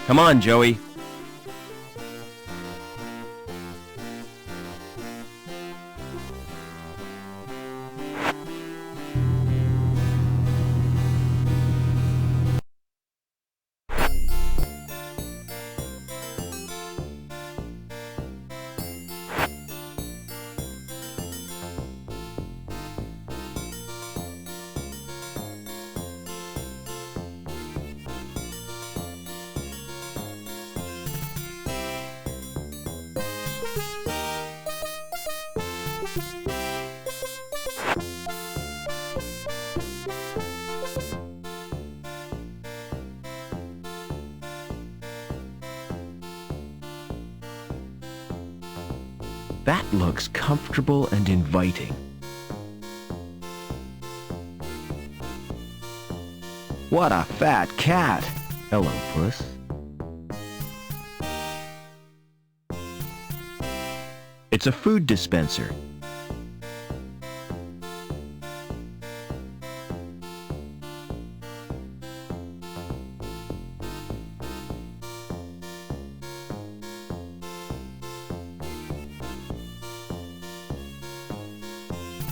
Come on, Joey. That looks comfortable and inviting. What a fat cat! Hello, Puss. It's a food dispenser.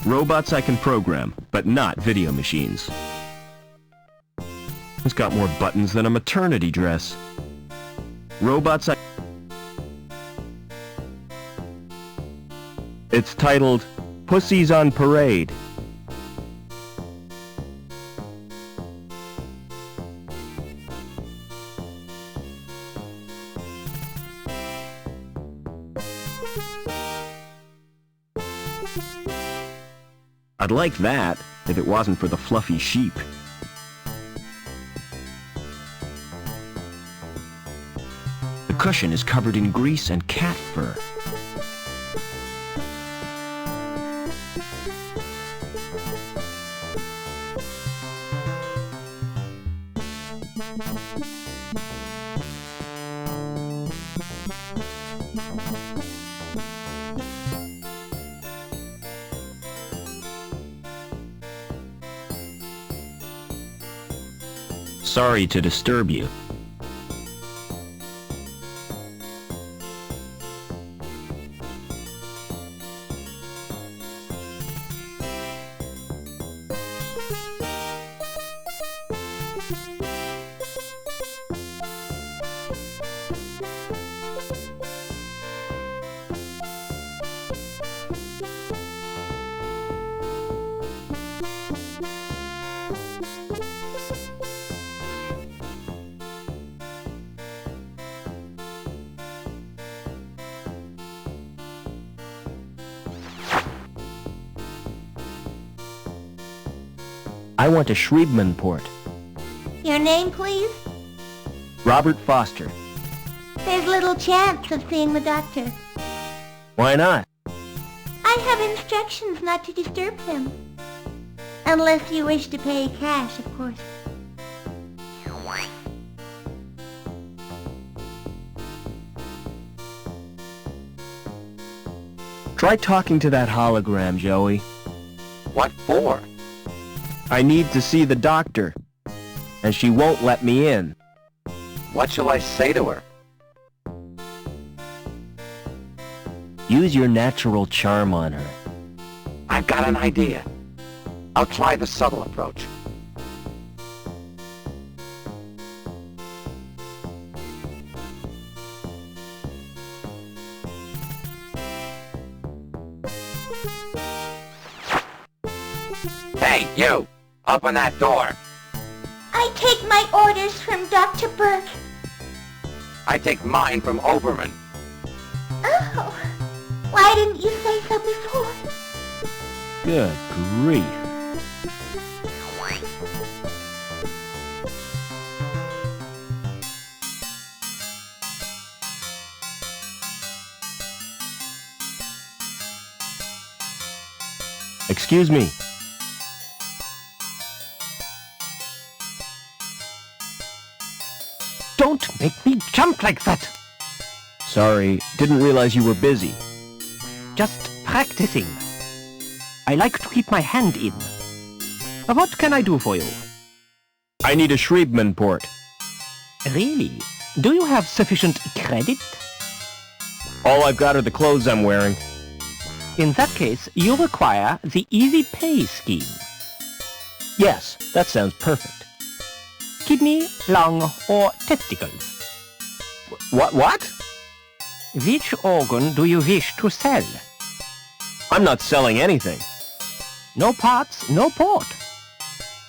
Robots I can program, but not video machines. It's got more buttons than a maternity dress. Robots I... It's titled, Pussies on Parade. I'd like that, if it wasn't for the fluffy sheep. The cushion is covered in grease and cat fur. Sorry to disturb you. I want a Shriebman-port. Your name, please? Robert Foster. There's little chance of seeing the doctor. Why not? I have instructions not to disturb him. Unless you wish to pay cash, of course. Try talking to that hologram, Joey. What for? I need to see the doctor, and she won't let me in. What shall I say to her? Use your natural charm on her. I've got an idea. I'll try the subtle approach. Hey, you! Open that door! I take my orders from Dr. Burke. I take mine from Oberman. Oh, why didn't you say so before? Good grief. Excuse me. Don't make me jump like that! Sorry, didn't realize you were busy. Just practicing. I like to keep my hand in. What can I do for you? I need a Schriebman port. Really? Do you have sufficient credit? All I've got are the clothes I'm wearing. In that case, you require the Easy Pay scheme. Yes, that sounds perfect. Kidney, lung, or testicles. What? Which organ do you wish to sell? I'm not selling anything. No parts, no port.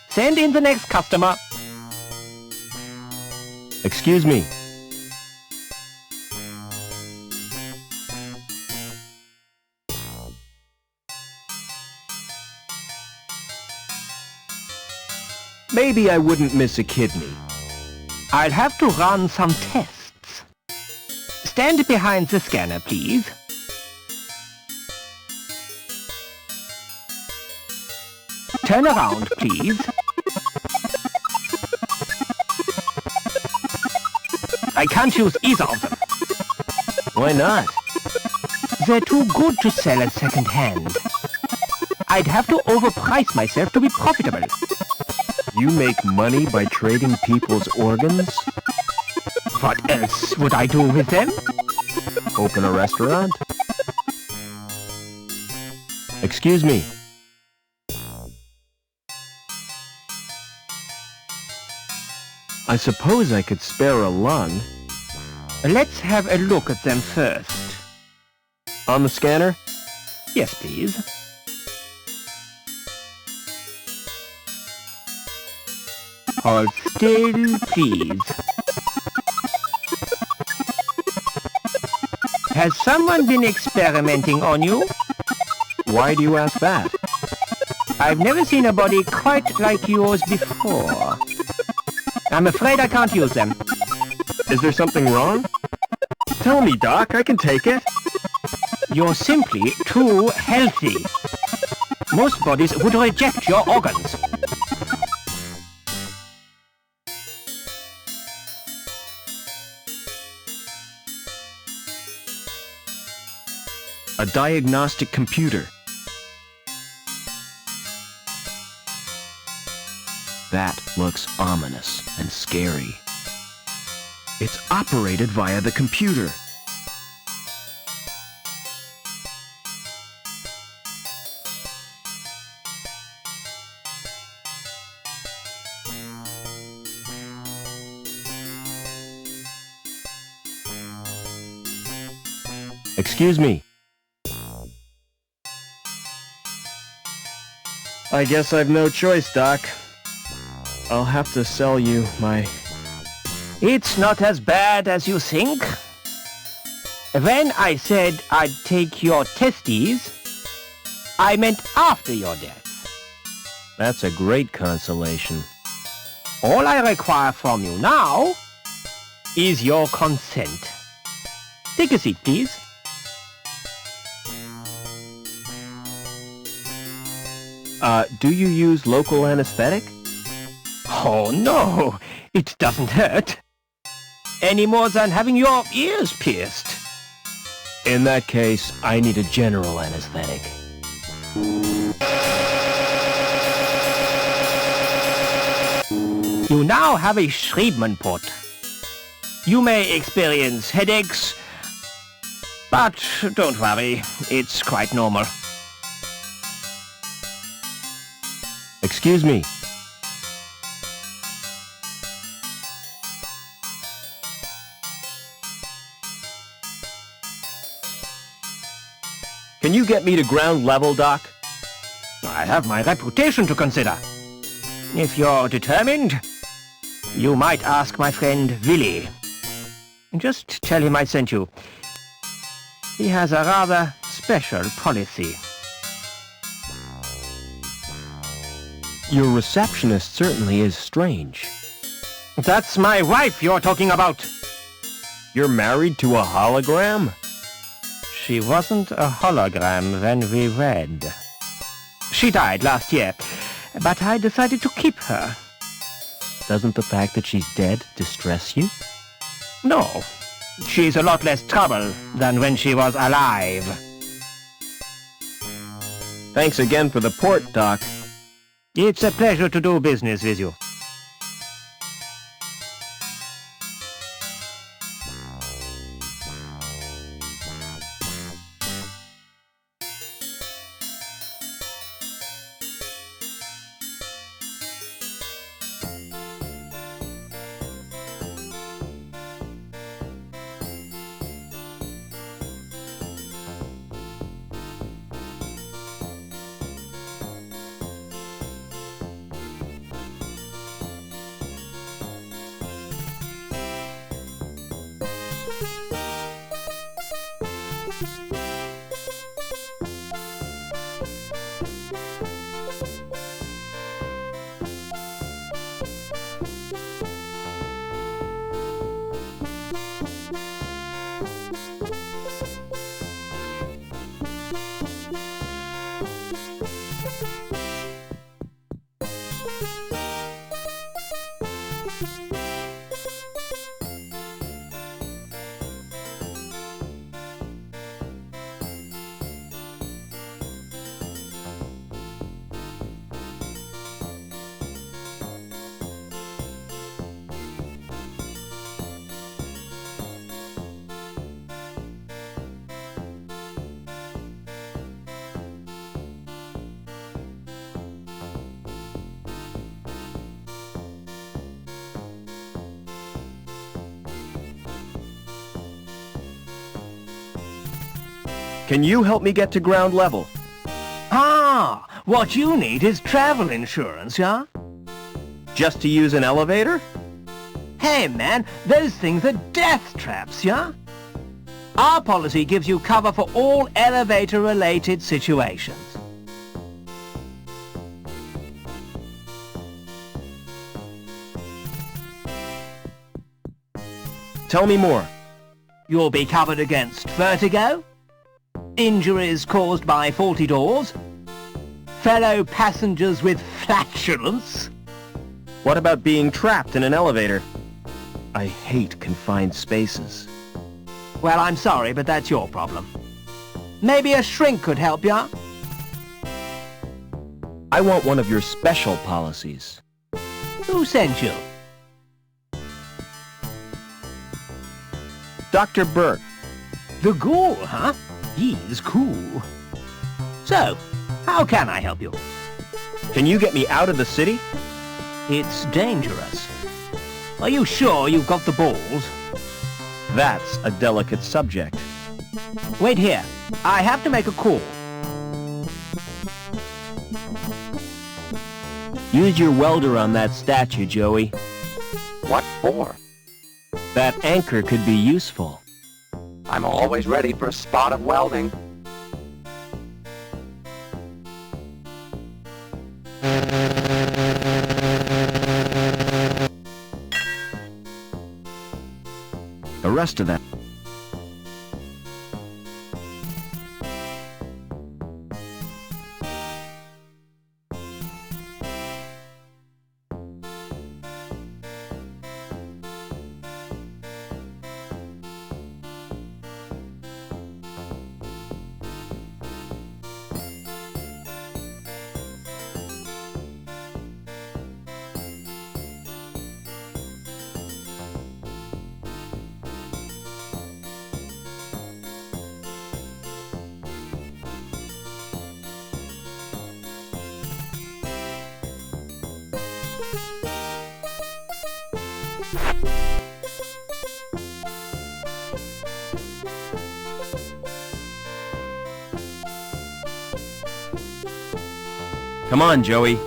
Send in the next customer. Excuse me. Maybe I wouldn't miss a kidney. I'll have to run some tests. Stand behind the scanner, please. Turn around, please. I can't use either of them. Why not? They're too good to sell at second hand. I'd have to overprice myself to be profitable. You make money by trading people's organs? What else would I do with them? Open a restaurant? Excuse me. I suppose I could spare a lung. Let's have a look at them first. On the scanner? Yes, please. Hold still, please. Has someone been experimenting on you? Why do you ask that? I've never seen a body quite like yours before. I'm afraid I can't use them. Is there something wrong? Tell me, Doc, I can take it. You're simply too healthy. Most bodies would reject your organs. A diagnostic computer. That looks ominous and scary. It's operated via the computer. Excuse me. I guess I've no choice, Doc. I'll have to sell you my... It's not as bad as you think. When I said I'd take your testes, I meant after your death. That's a great consolation. All I require from you now is your consent. Take a seat, please. Do you use local anesthetic? Oh no, it doesn't hurt. Any more than having your ears pierced. In that case, I need a general anesthetic. You now have a Schriebman port. You may experience headaches, but don't worry, it's quite normal. Excuse me. Can you get me to ground level, Doc? I have my reputation to consider. If you're determined, you might ask my friend Willy. Just tell him I sent you. He has a rather special policy. Your receptionist certainly is strange. That's my wife you're talking about. You're married to a hologram? She wasn't a hologram when we wed. She died last year, but I decided to keep her. Doesn't the fact that she's dead distress you? No, She's a lot less trouble than when she was alive. Thanks again for the port, Doc. It's a pleasure to do business with you. Can you help me get to ground level? Ah, what you need is travel insurance, yeah? Just to use an elevator? Hey, man, those things are death traps, yeah? Our policy gives you cover for all elevator-related situations. Tell me more. You'll be covered against vertigo, injuries caused by faulty doors, fellow passengers with flatulence. What about being trapped in an elevator? I hate confined spaces. Well, I'm sorry, but that's your problem. Maybe a shrink could help ya? I want one of your special policies. Who sent you? Dr. Burke. The ghoul, huh? He's cool. So, how can I help you? Can you get me out of the city? It's dangerous. Are you sure you've got the balls? That's a delicate subject. Wait here. I have to make a call. Use your welder on that statue, Joey. What for? That anchor could be useful. I'm always ready for a spot of welding. The rest of that. Come on, Joey.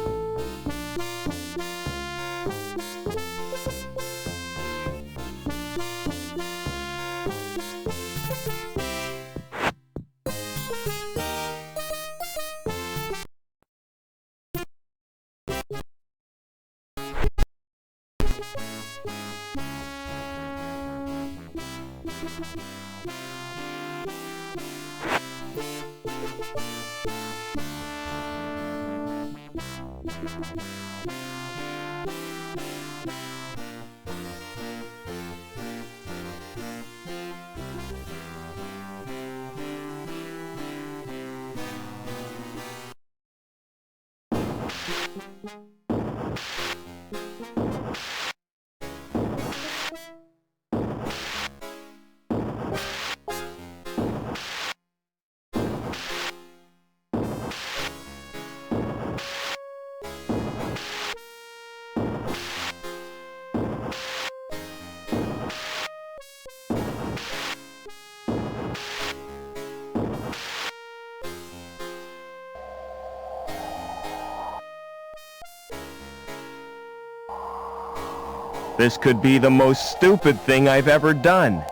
This could be the most stupid thing I've ever done.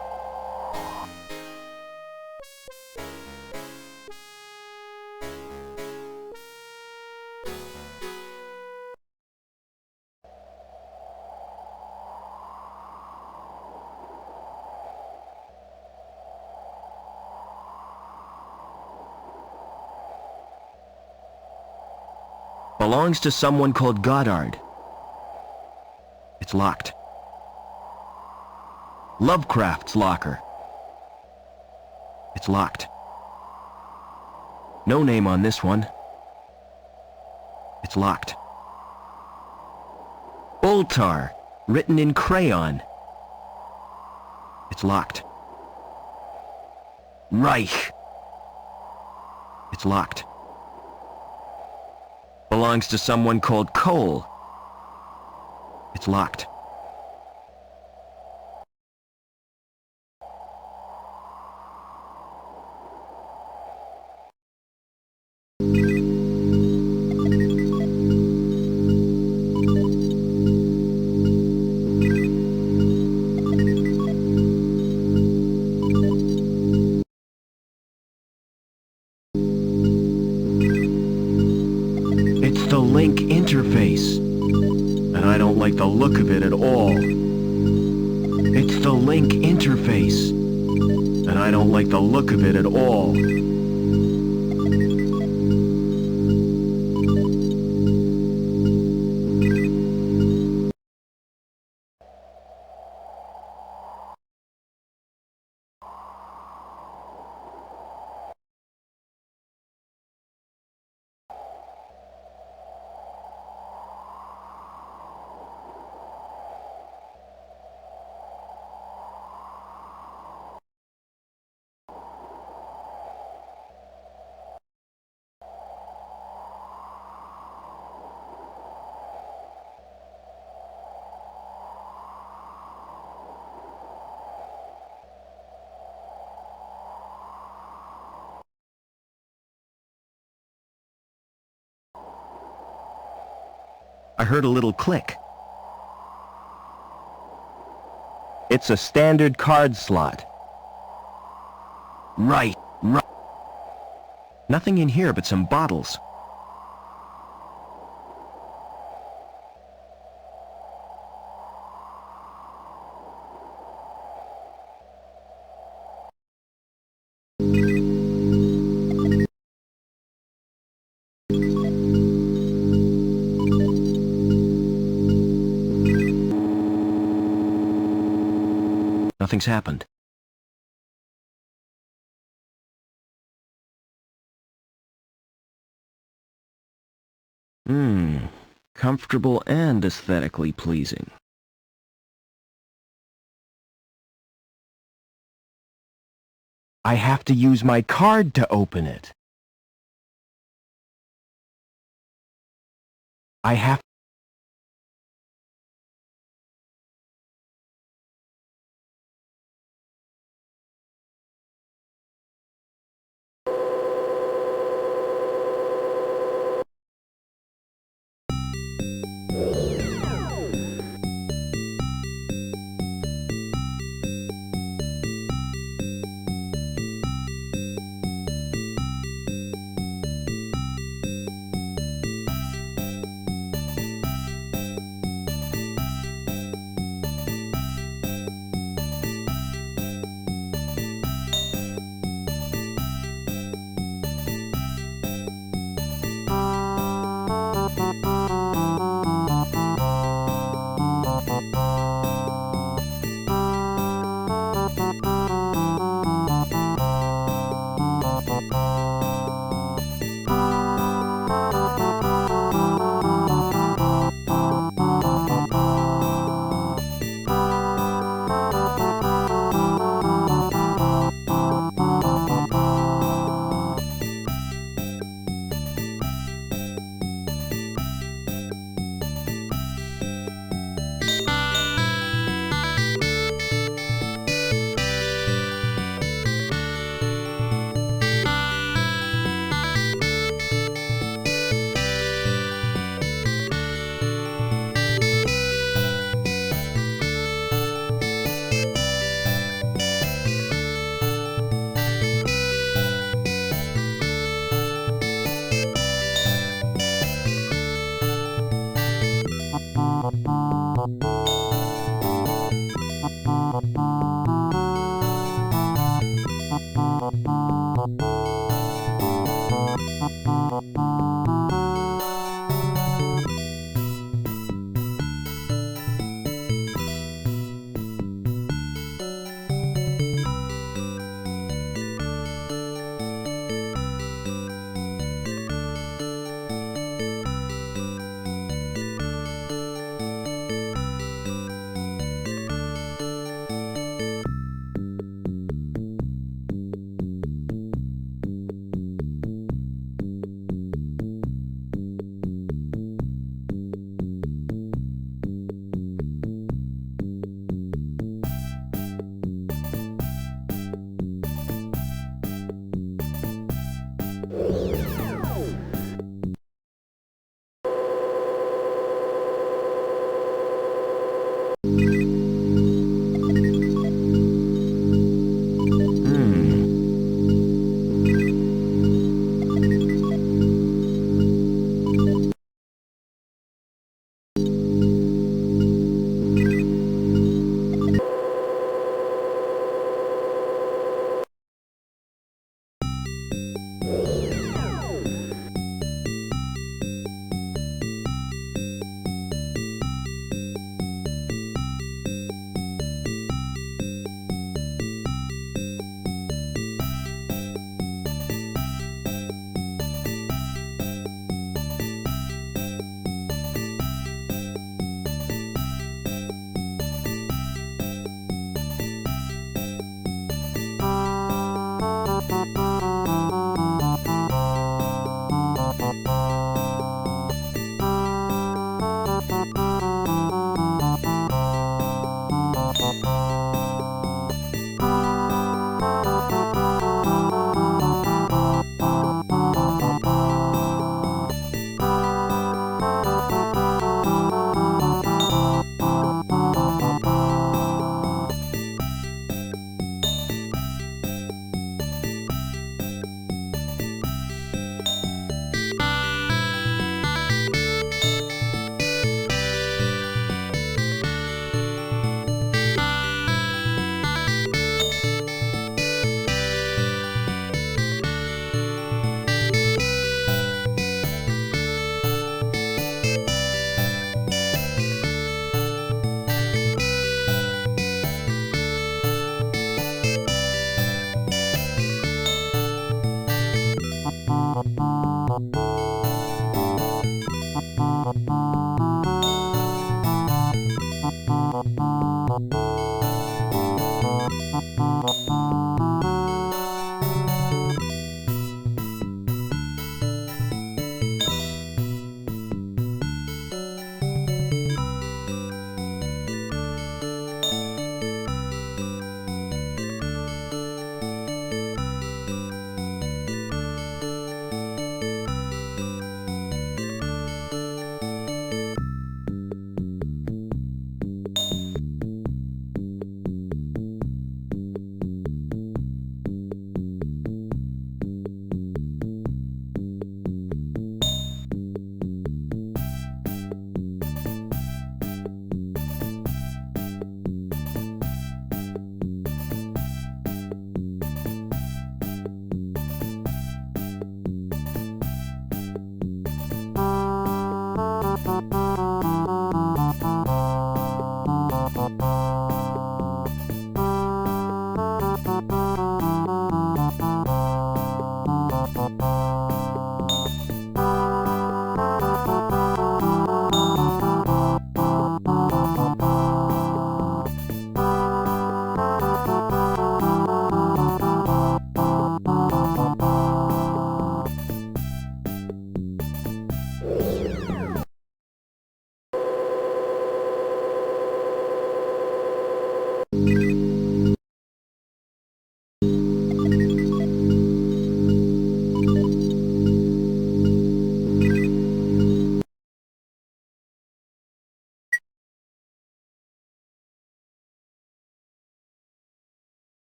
Belongs to someone called Goddard. It's locked. Lovecraft's locker. It's locked. No name on this one. It's locked. Boltar, written in crayon. It's locked. Reich. It's locked. Belongs to someone called Cole. It's locked. It's the link interface. And I don't like the look of it at all. It's the link interface. And I don't like the look of it at all. I heard a little click. It's a standard card slot. Right. Nothing in here but some bottles. Nothing's happened. Comfortable and aesthetically pleasing. I have to use my card to open it. I have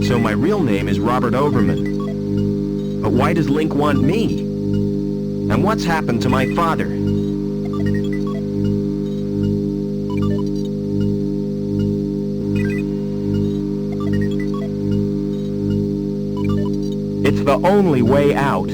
So my real name is Robert Overman. But why does Link want me? And what's happened to my father? It's the only way out.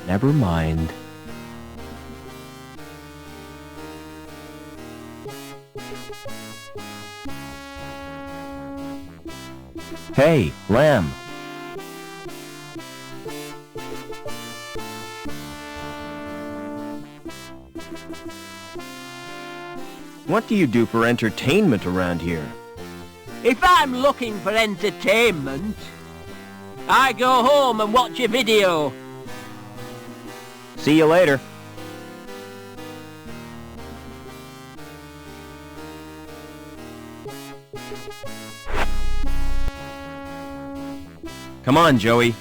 Never mind. Hey, Lamb. What do you do for entertainment around here? If I'm looking for entertainment, I go home and watch a video. See you later. Come on, Joey.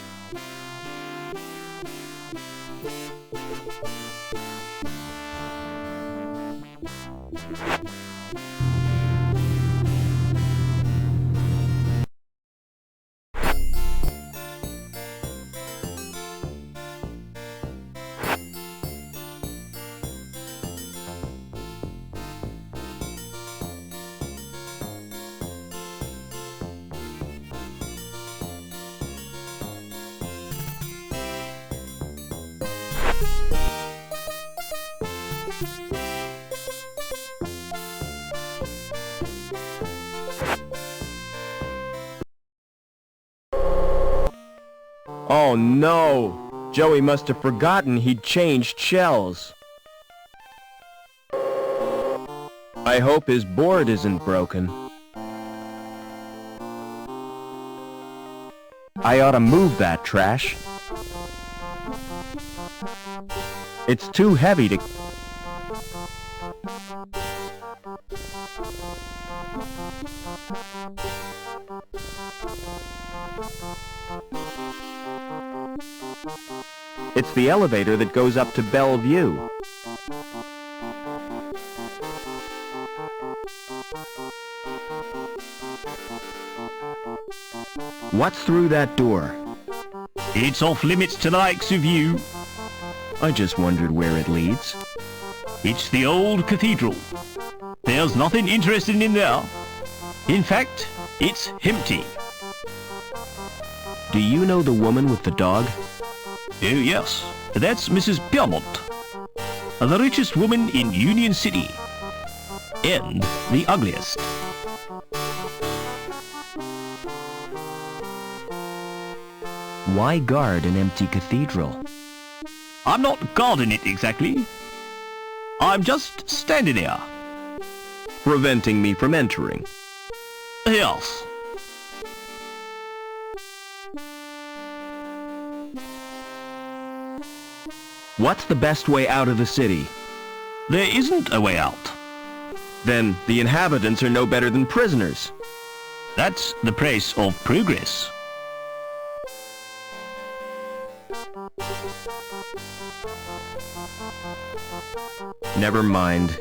Oh no! Joey must have forgotten he'd changed shells. I hope his board isn't broken. I ought to move that trash. It's too heavy to... It's the elevator that goes up to Bellevue. What's through that door? It's off limits to the likes of you. I just wondered where it leads. It's the old cathedral. There's nothing interesting in there. In fact, it's empty. Do you know the woman with the dog? Oh yes, that's Mrs. Piermont, the richest woman in Union City, and the ugliest. Why guard an empty cathedral? I'm not guarding it exactly. I'm just standing there. Preventing me from entering. Yes. What's the best way out of the city? There isn't a way out. Then the inhabitants are no better than prisoners. That's the price of progress. Never mind.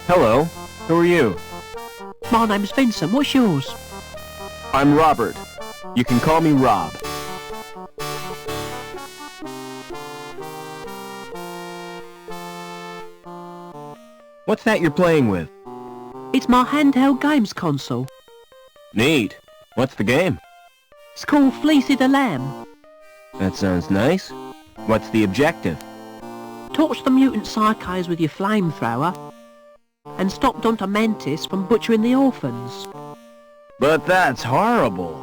Hello, who are you? My name's Vincent. What's yours? I'm Robert. You can call me Rob. What's that you're playing with? It's my handheld games console. Neat. What's the game? It's called Fleecy the Lamb. That sounds nice. What's the objective? Torch the mutant psychos with your flamethrower and stop Dr. Mantis from butchering the orphans. But that's horrible.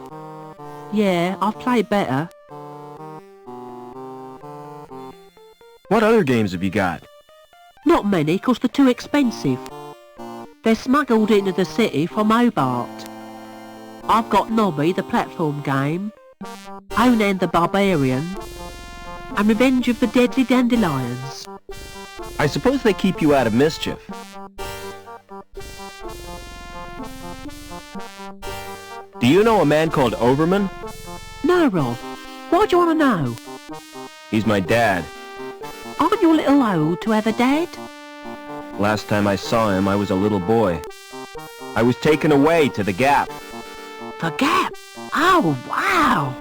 Yeah, I've played better. What other games have you got? Not many, 'cause they're too expensive. They're smuggled into the city from Hobart. I've got Nobby, the platform game, Onan the Barbarian, and Revenge of the Deadly Dandelions. I suppose they keep you out of mischief. Do you know a man called Overman? No, Rob. Why do you want to know? He's my dad. Aren't you a little old to have a dad? Last time I saw him, I was a little boy. I was taken away to the Gap. The Gap? Oh, wow!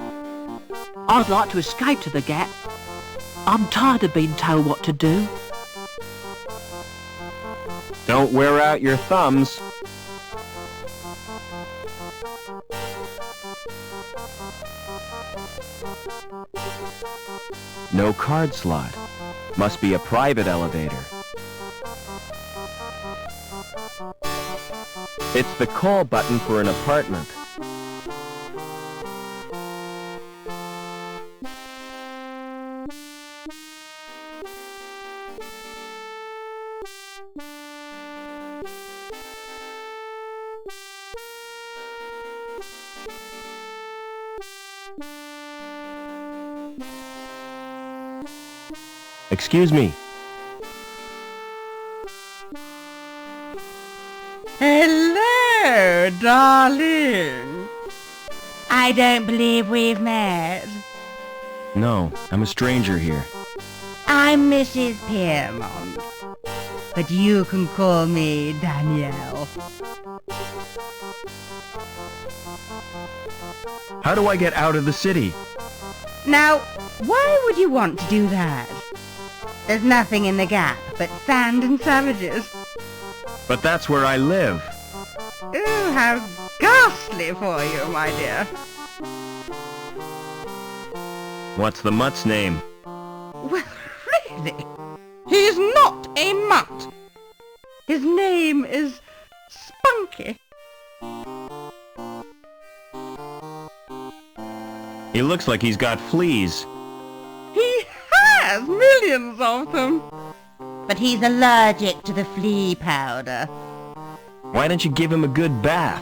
I'd like to escape to the Gap. I'm tired of being told what to do. Don't wear out your thumbs. No card slot. Must be a private elevator. It's the call button for an apartment. Excuse me. Hello, darling. I don't believe we've met. No, I'm a stranger here. I'm Mrs. Piermont, but you can call me Danielle. How do I get out of the city? Now, why would you want to do that? There's nothing in the gap but sand and savages. But that's where I live. Oh, how ghastly for you, my dear. What's the mutt's name? Well, really? He's not a mutt. His name is Spunky. He looks like he's got fleas. He has millions of them. But he's allergic to the flea powder. Why don't you give him a good bath?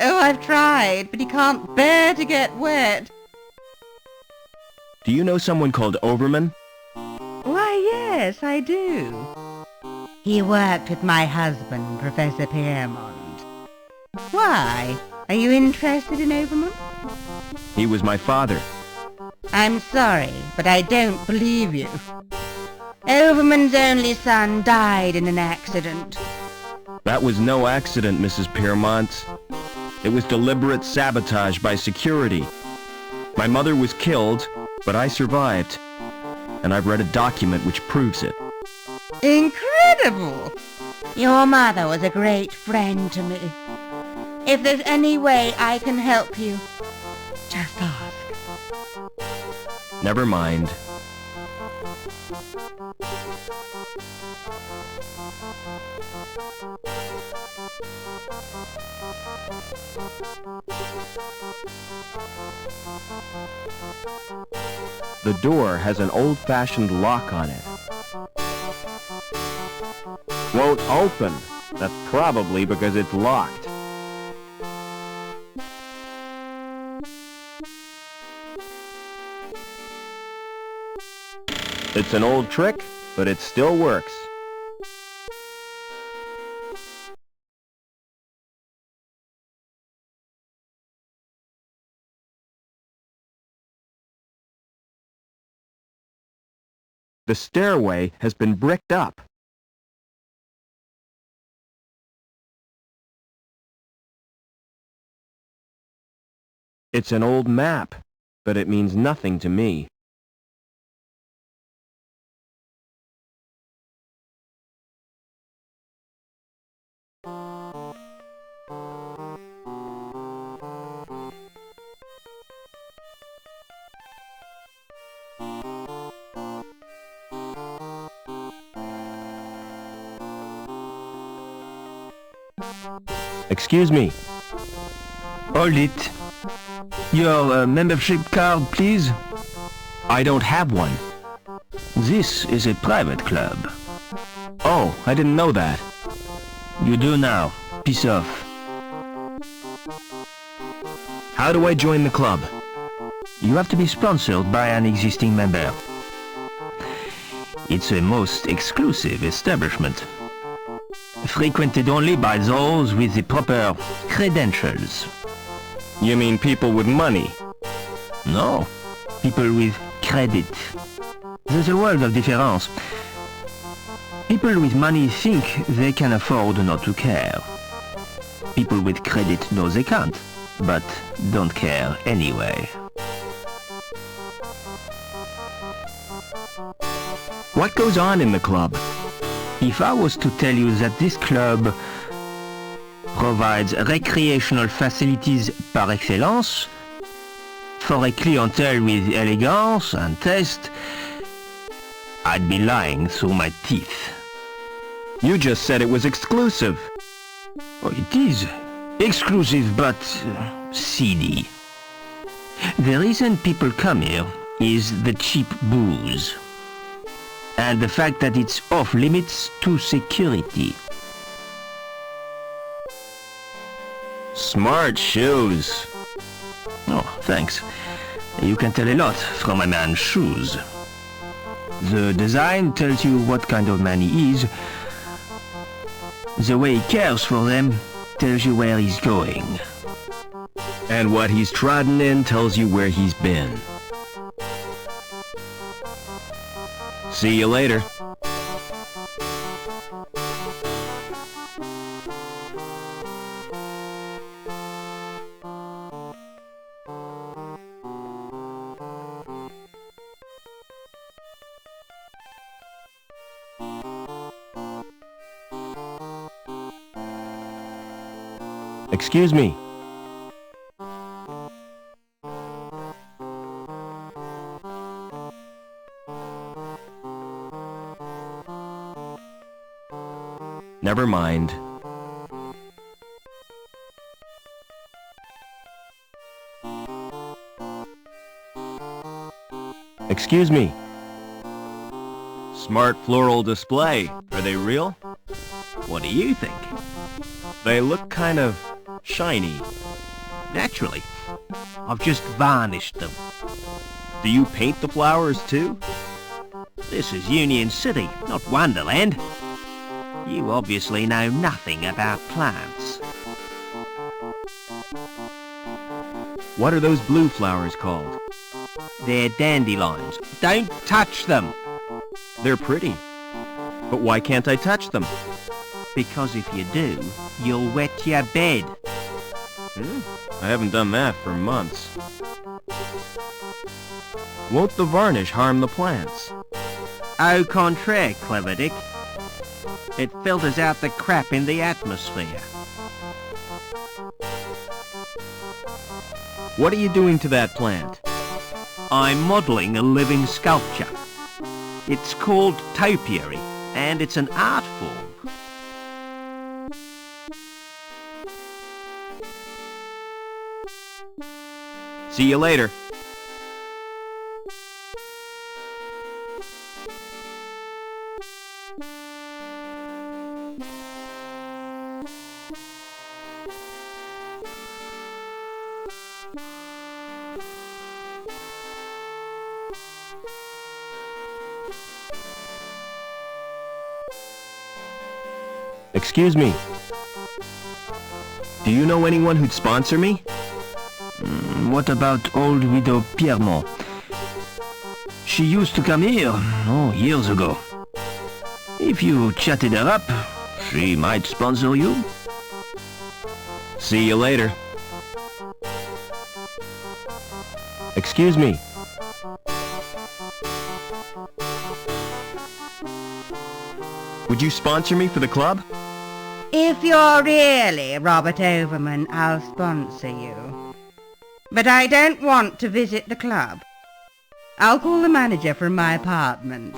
Oh, I've tried, but he can't bear to get wet. Do you know someone called Overman? Why, yes, I do. He worked with my husband, Professor Piermont. Why? Are you interested in Overman? He was my father. I'm sorry, but I don't believe you. Overman's only son died in an accident. That was no accident, Mrs. Piermont. It was deliberate sabotage by security. My mother was killed, but I survived. And I've read a document which proves it. Incredible! Your mother was a great friend to me. If there's any way I can help you, just ask. Never mind. The door has an old-fashioned lock on it. Won't open. That's probably because it's locked. It's an old trick, but it still works. The stairway has been bricked up. It's an old map, but it means nothing to me. Excuse me. Hold it. Your membership card, please. I don't have one. This is a private club. Oh, I didn't know that. You do now. Piss off. How do I join the club? You have to be sponsored by an existing member. It's a most exclusive establishment. Frequented only by those with the proper credentials. You mean people with money? No, people with credit. There's a world of difference. People with money think they can afford not to care. People with credit know they can't, but don't care anyway. What goes on in the club? If I was to tell you that this club provides recreational facilities par excellence for a clientele with elegance and taste, I'd be lying through my teeth. You just said it was exclusive. Oh, it is exclusive but seedy. The reason people come here is the cheap booze and the fact that it's off limits to security. Smart shoes. Oh, thanks. You can tell a lot from a man's shoes. The design tells you what kind of man he is. The way he cares for them tells you where he's going. And what he's trodden in tells you where he's been. See you later. Excuse me. Never mind. Excuse me. Smart floral display. Are they real? What do you think? They look kind of shiny. Naturally. I've just varnished them. Do you paint the flowers too? This is Union City, not Wonderland. You obviously know nothing about plants. What are those blue flowers called? They're dandelions. Don't touch them. They're pretty. But why can't I touch them? Because if you do, you'll wet your bed. I haven't done that for months. Won't the varnish harm the plants? Au contraire, Clever Dick. It filters out the crap in the atmosphere. What are you doing to that plant? I'm modelling a living sculpture. It's called topiary, and it's an art form. See you later. Excuse me. Do you know anyone who'd sponsor me? What about old widow Piermont? She used to come here, years ago. If you chatted her up, she might sponsor you. See you later. Excuse me. Would you sponsor me for the club? If you're really Robert Overman, I'll sponsor you. But I don't want to visit the club. I'll call the manager from my apartment.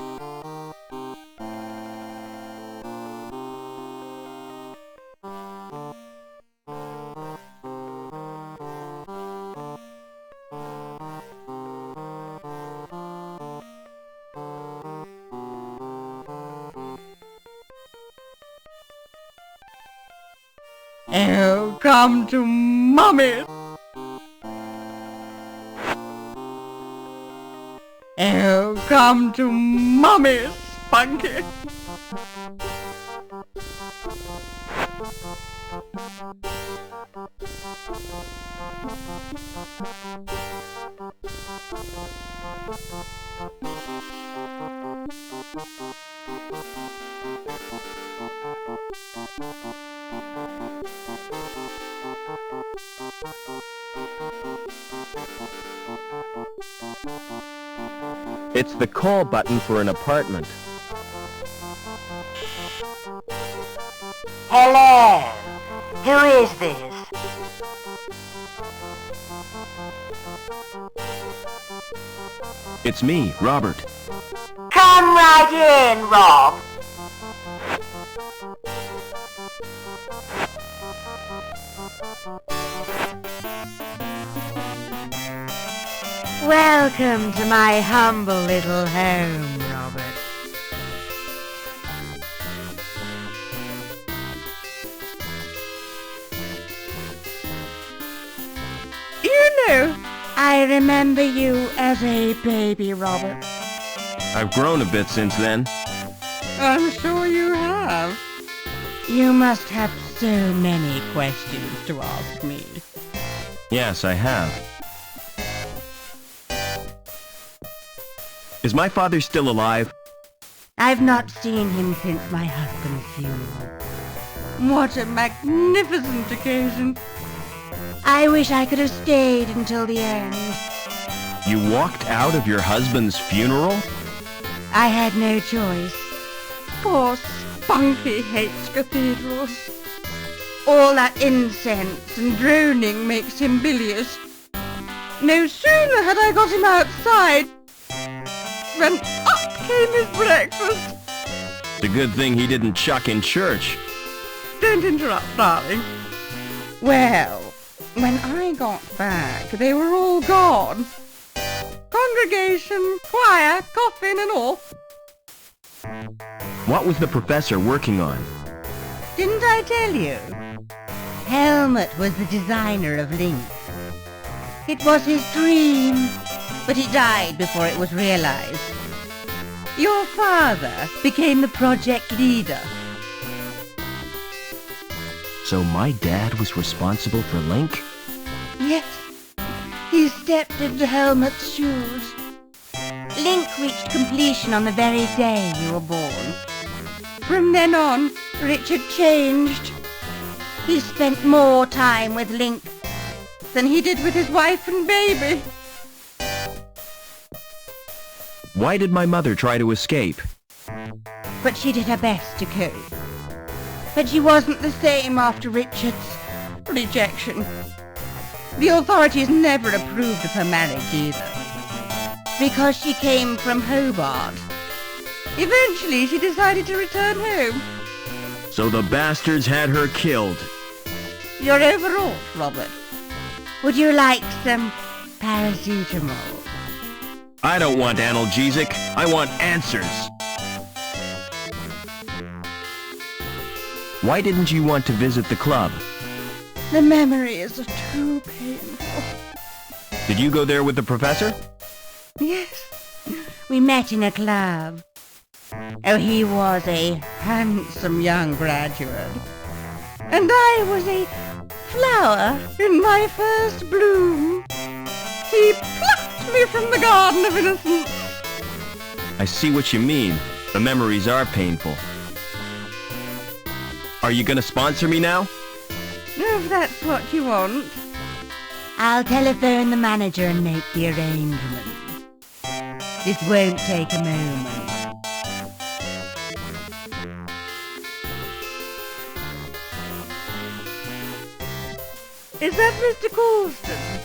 Oh, come to Mummy. Oh, come to Mummy, Spunky. It's the call button for an apartment. Hello. Who is this? It's me, Robert. Come right in, Rob. Welcome to my humble little home, Robert. You know, I remember you as a baby, Robert. I've grown a bit since then. I'm sure you have. You must have so many questions to ask me. Yes, I have. Is my father still alive? I've not seen him since my husband's funeral. What a magnificent occasion. I wish I could have stayed until the end. You walked out of your husband's funeral? I had no choice. Poor Spunky hates cathedrals. All that incense and droning makes him bilious. No sooner had I got him outside than up came his breakfast. It's a good thing he didn't chuck in church. Don't interrupt, darling. Well, when I got back, they were all gone. Congregation, choir, coffin and all. What was the professor working on? Didn't I tell you? Helmut was the designer of Link. It was his dream, but he died before it was realized. Your father became the project leader. So my dad was responsible for Link? Yes, he stepped into Helmut's shoes. Link reached completion on the very day you were born. From then on, Richard changed. He spent more time with Link than he did with his wife and baby. Why did my mother try to escape? But she did her best to cope. But she wasn't the same after Richard's rejection. The authorities never approved of her marriage either. Because she came from Hobart. Eventually she decided to return home. So the bastards had her killed. You're overwrought, Robert. Would you like some paracetamol? I don't want analgesic. I want answers. Why didn't you want to visit the club? The memories are too painful. Did you go there with the professor? Yes, we met in a club. Oh, he was a handsome young graduate. And I was a flower in my first bloom. He plucked me from the garden of innocence. I see what you mean. The memories are painful. Are you gonna sponsor me now? If that's what you want. I'll telephone the manager and make the arrangements. This won't take a moment. Is that Mr. Coulston?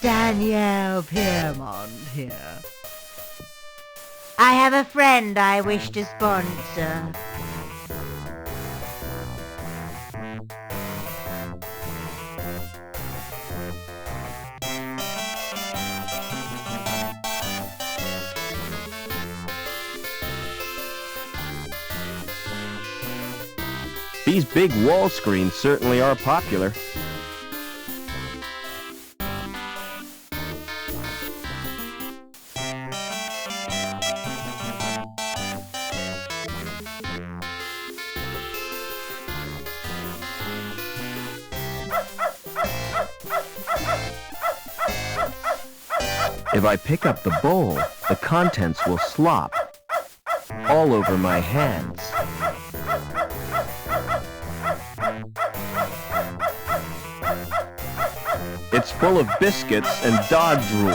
Danielle Piermont here. I have a friend I wish to sponsor. These big wall screens certainly are popular. If I pick up the bowl, the contents will slop all over my hands. It's full of biscuits and dog drool.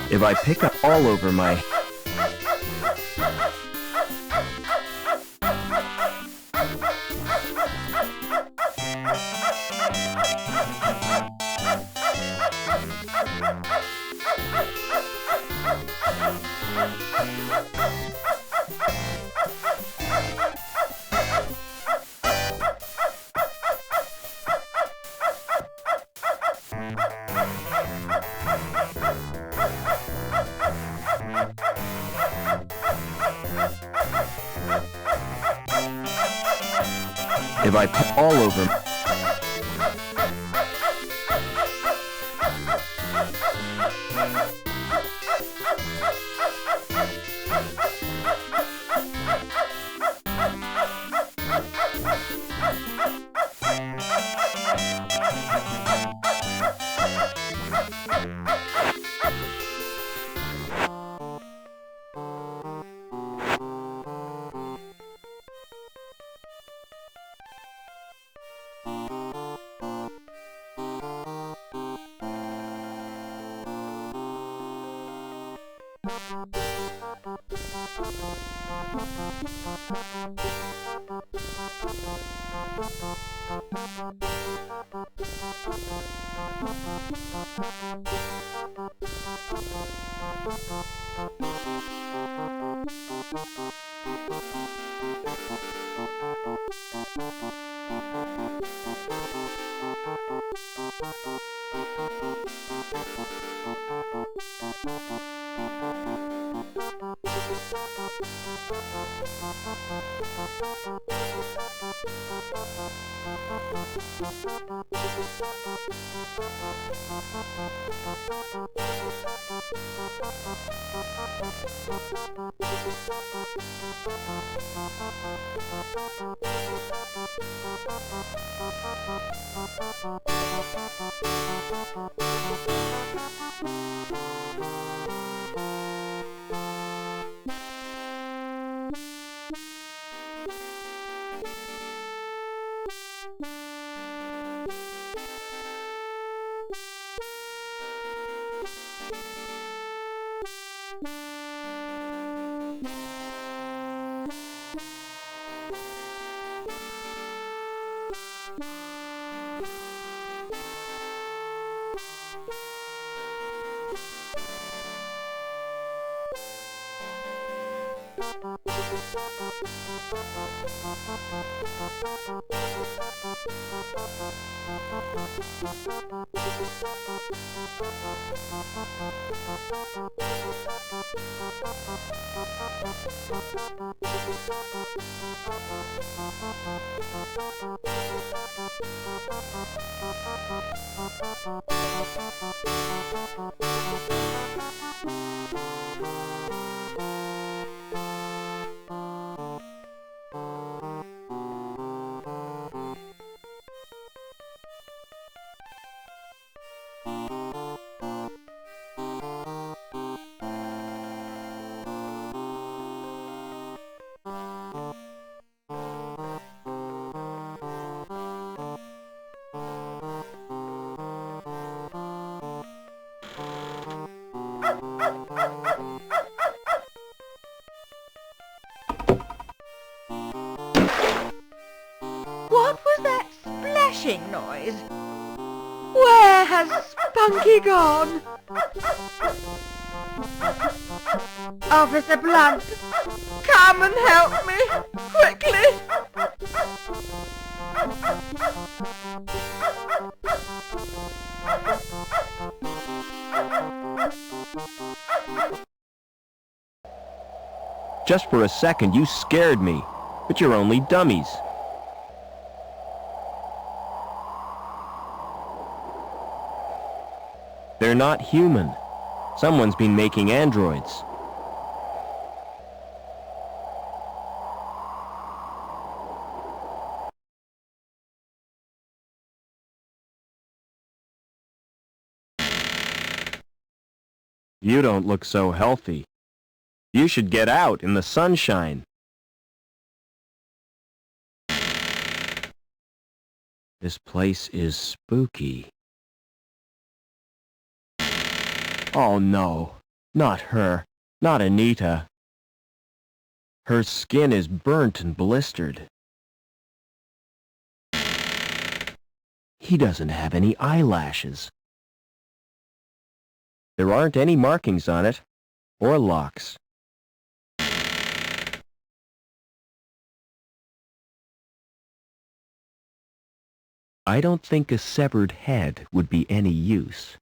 If I pick up all over my... If I put all over... What was that splashing noise? Where has Spunky gone? Officer Blunt, come and help me, quickly! Just for a second, you scared me. But you're only dummies. They're not human. Someone's been making androids. You don't look so healthy. You should get out in the sunshine. This place is spooky. Oh no, not her, not Anita. Her skin is burnt and blistered. He doesn't have any eyelashes. There aren't any markings on it, or locks. I don't think a severed head would be any use.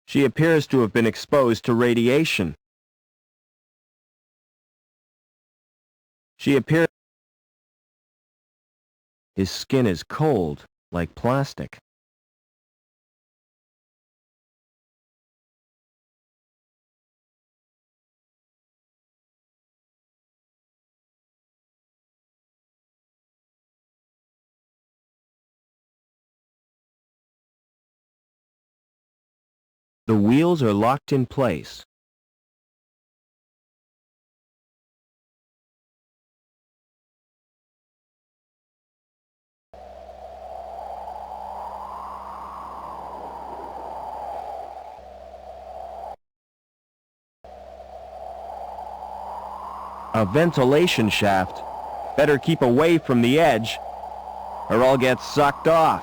She appears to have been exposed to radiation. His skin is cold, like plastic. The wheels are locked in place. A ventilation shaft. Better keep away from the edge, or I'll get sucked off.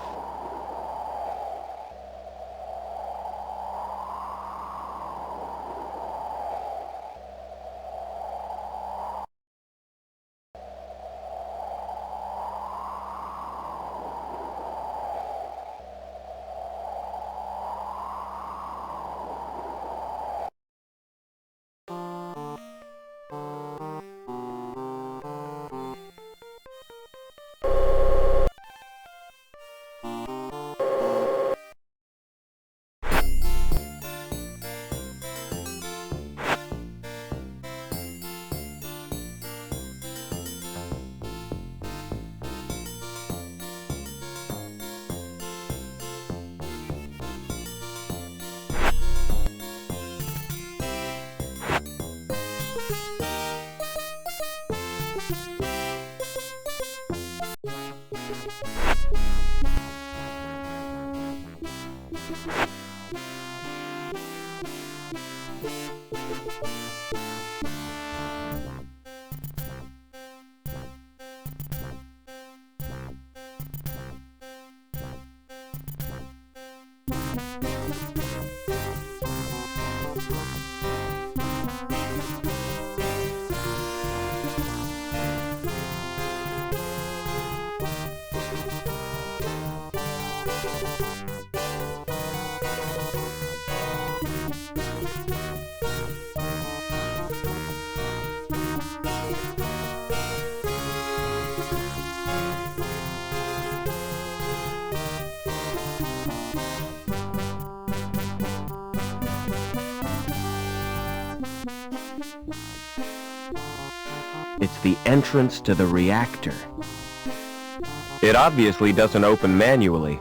It's the entrance to the reactor. It obviously doesn't open manually.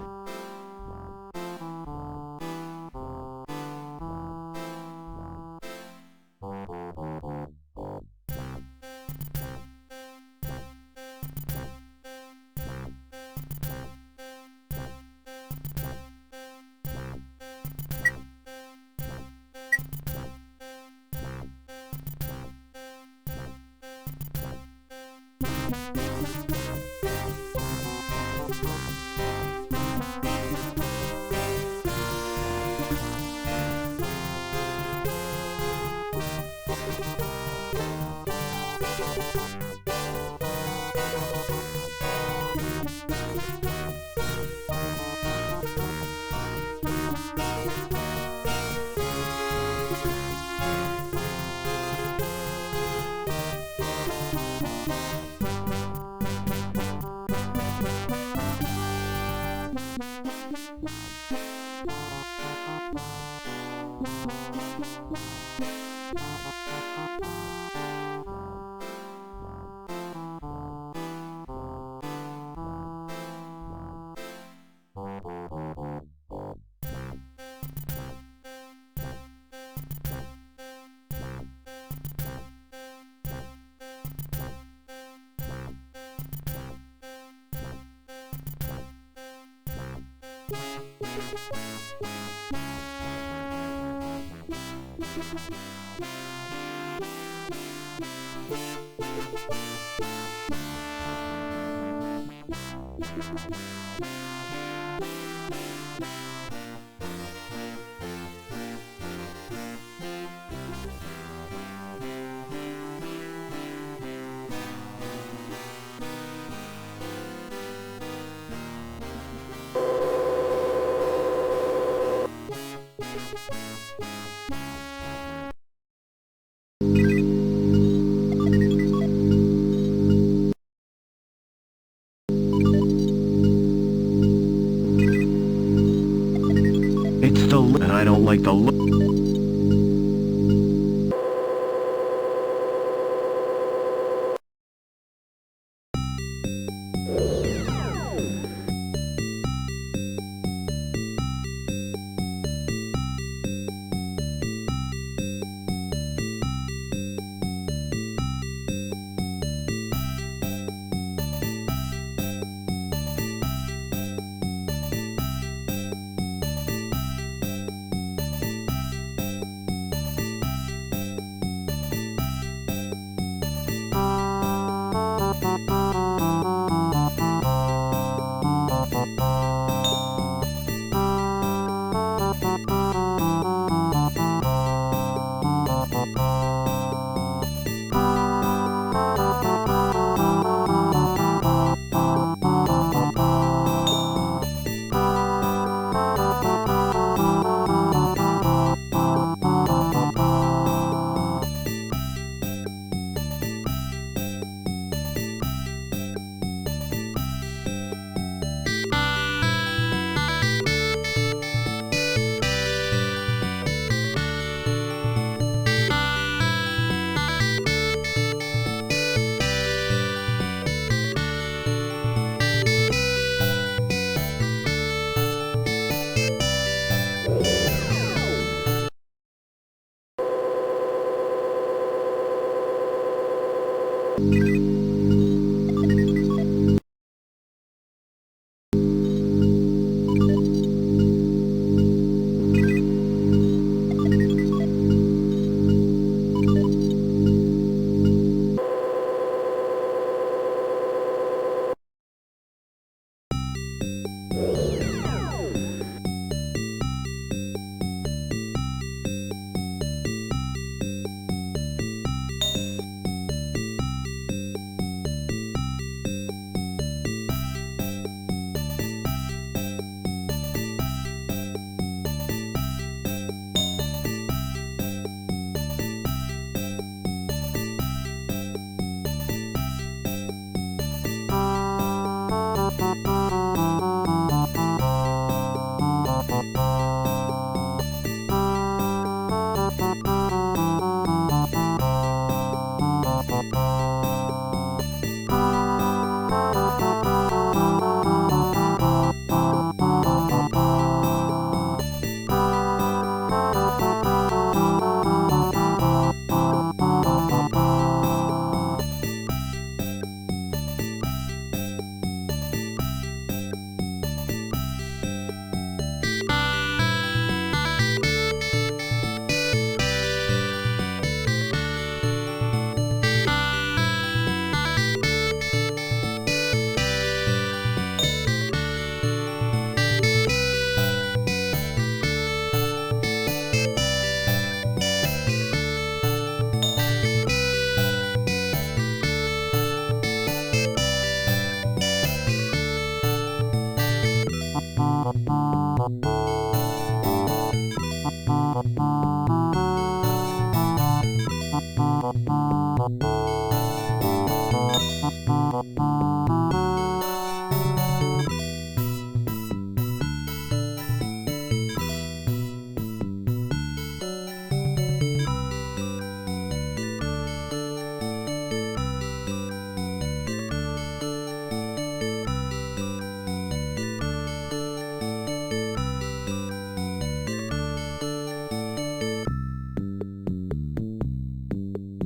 It's the and I don't like the look.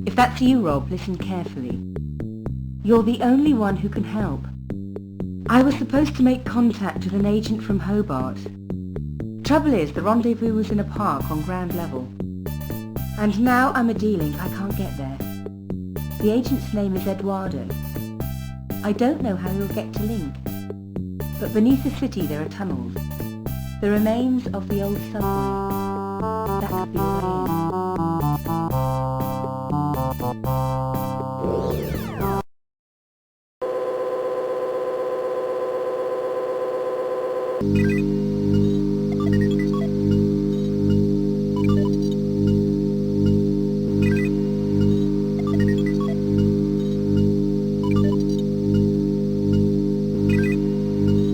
If that's you, Rob, listen carefully. You're the only one who can help. I was supposed to make contact with an agent from Hobart. Trouble is, the rendezvous was in a park on ground level. And now I'm a D-Link, I can't get there. The agent's name is Eduardo. I don't know how you'll get to Link. But beneath the city there are tunnels. The remains of the old subway. That could be the way in.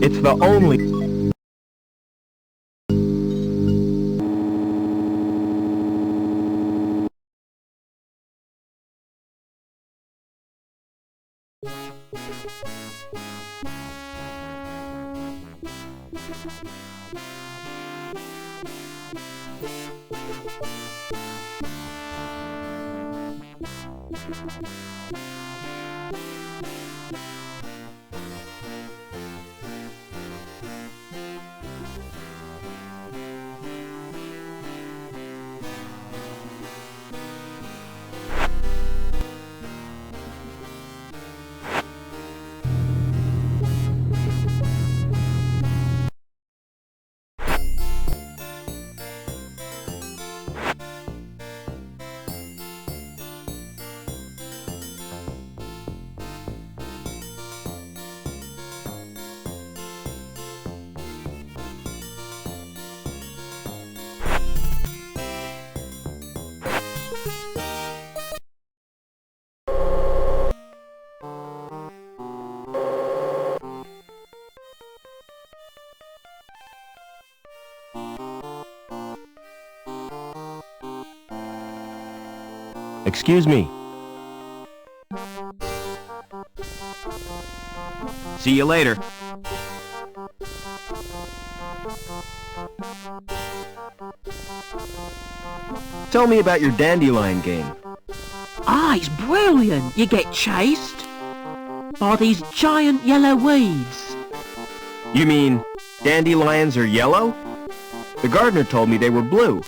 It's the only... Excuse me. See you later. Tell me about your dandelion game. Ah, it's brilliant. You get chased, by these giant yellow weeds. You mean dandelions are yellow? The gardener told me they were blue.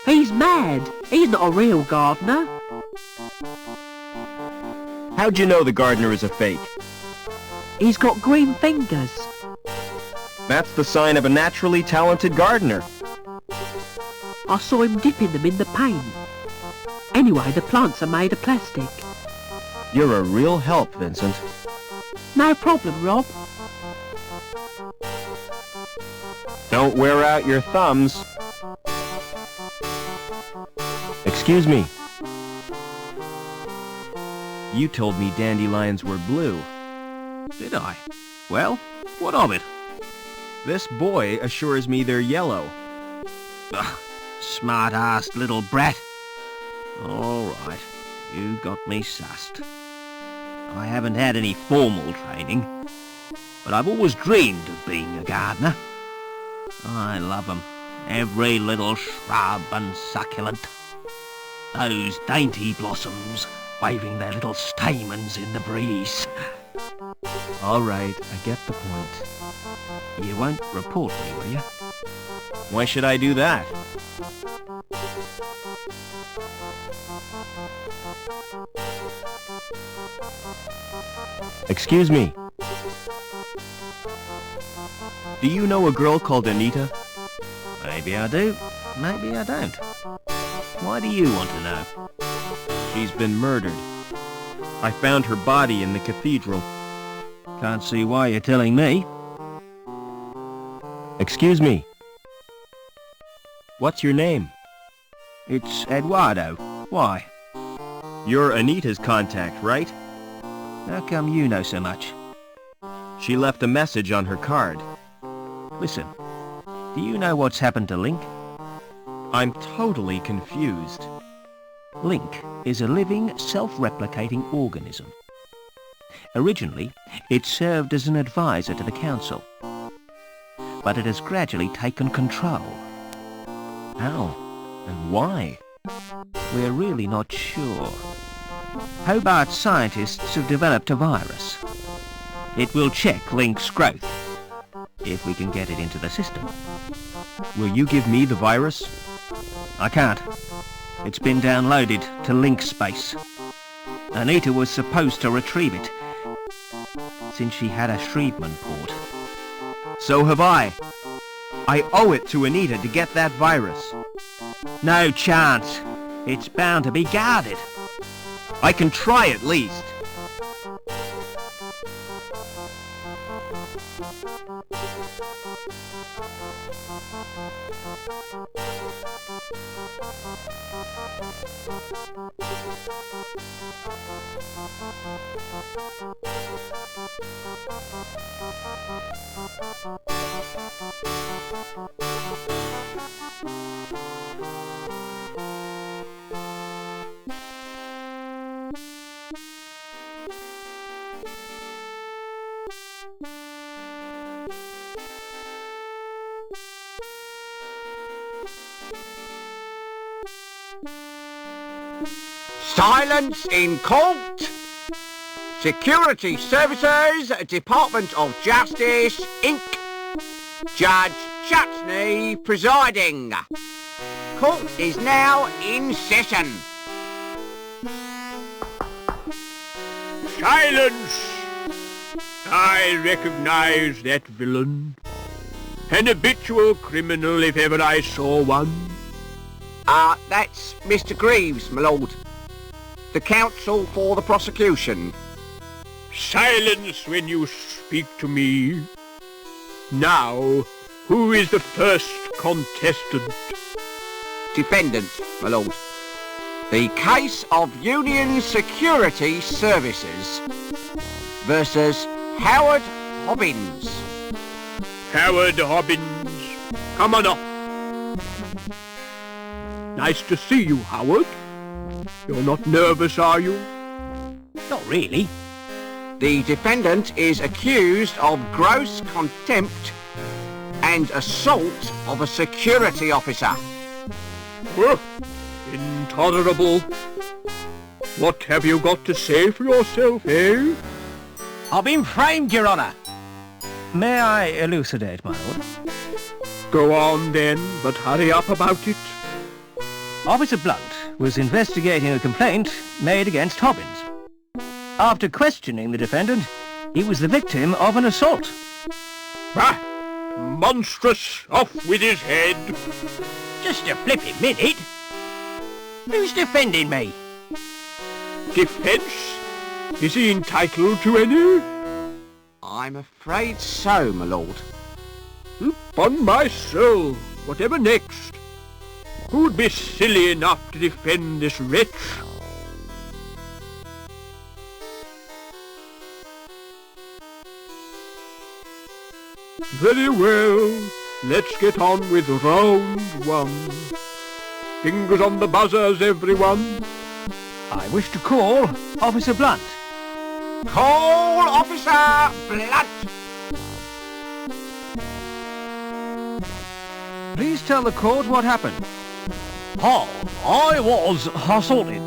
He's mad. He's not a real gardener. How'd you know the gardener is a fake? He's got green fingers. That's the sign of a naturally talented gardener. I saw him dipping them in the paint. Anyway, the plants are made of plastic. You're a real help, Vincent. No problem, Rob. Don't wear out your thumbs. Excuse me. You told me dandelions were blue. Did I? Well, what of it? This boy assures me they're yellow. Ugh, smart-assed little brat. All right, you got me sussed. I haven't had any formal training, but I've always dreamed of being a gardener. I love 'em, every little shrub and succulent. Those dainty blossoms waving their little stamens in the breeze. All right, I get the point. You won't report me, will you? Why should I do that? Excuse me. Do you know a girl called Anita? Maybe I do, maybe I don't. Why do you want to know? She's been murdered. I found her body in the cathedral. Can't see why you're telling me. Excuse me. What's your name? It's Eduardo. Why? You're Anita's contact, right? How come you know so much? She left a message on her card. Listen, do you know what's happened to Link? I'm totally confused. Link is a living, self-replicating organism. Originally, it served as an advisor to the council, but it has gradually taken control. How? And why? We're really not sure. Hobart scientists have developed a virus. It will check Link's growth, if we can get it into the system. Will you give me the virus? I can't. It's been downloaded to Link Space. Anita was supposed to retrieve it, since she had a Shrievman port. So have I. I owe it to Anita to get that virus. No chance. It's bound to be guarded. I can try at least. Silence in court! Security Services, Department of Justice, Inc. Judge Chutney presiding. Court is now in session. Silence! I recognize that villain. An habitual criminal if ever I saw one. That's Mr. Greaves, my lord. The counsel for the prosecution. Silence when you speak to me. Now, who is the first contestant? Defendant, my lord. The case of Union Security Services versus Howard Hobbins. Howard Hobbins. Come on up. Nice to see you, Howard. You're not nervous, are you? Not really. The defendant is accused of gross contempt and assault of a security officer. Intolerable. What have you got to say for yourself, eh? I've been framed, Your Honour. May I elucidate, my lord? Go on then, but hurry up about it. Officer Blunt was investigating a complaint made against Hobbins. After questioning the defendant, he was the victim of an assault. Ah! Monstrous! Off with his head! Just a flipping minute. Who's defending me? Defence? Is he entitled to any? I'm afraid so, my lord. Upon my soul, whatever next? Who'd be silly enough to defend this wretch? Very well, let's get on with round one. Fingers on the buzzers, everyone. I wish to call Officer Blunt. Call Officer Blunt! Please tell the court what happened. I was assaulted.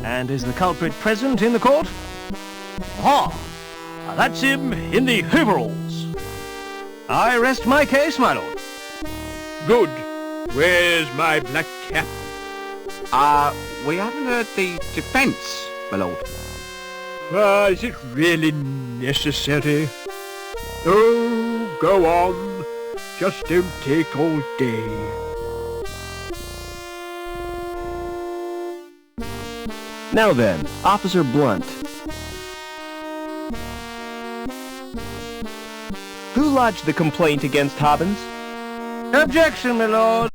And is the culprit present in the court? That's him in the overalls. I rest my case, my lord. Good. Where's my black cap? We haven't heard the defence, my lord. Is it really necessary? Oh, go on. Just don't take all day. Now then, Officer Blunt. Who lodged the complaint against Hobbins? Objection, my lord.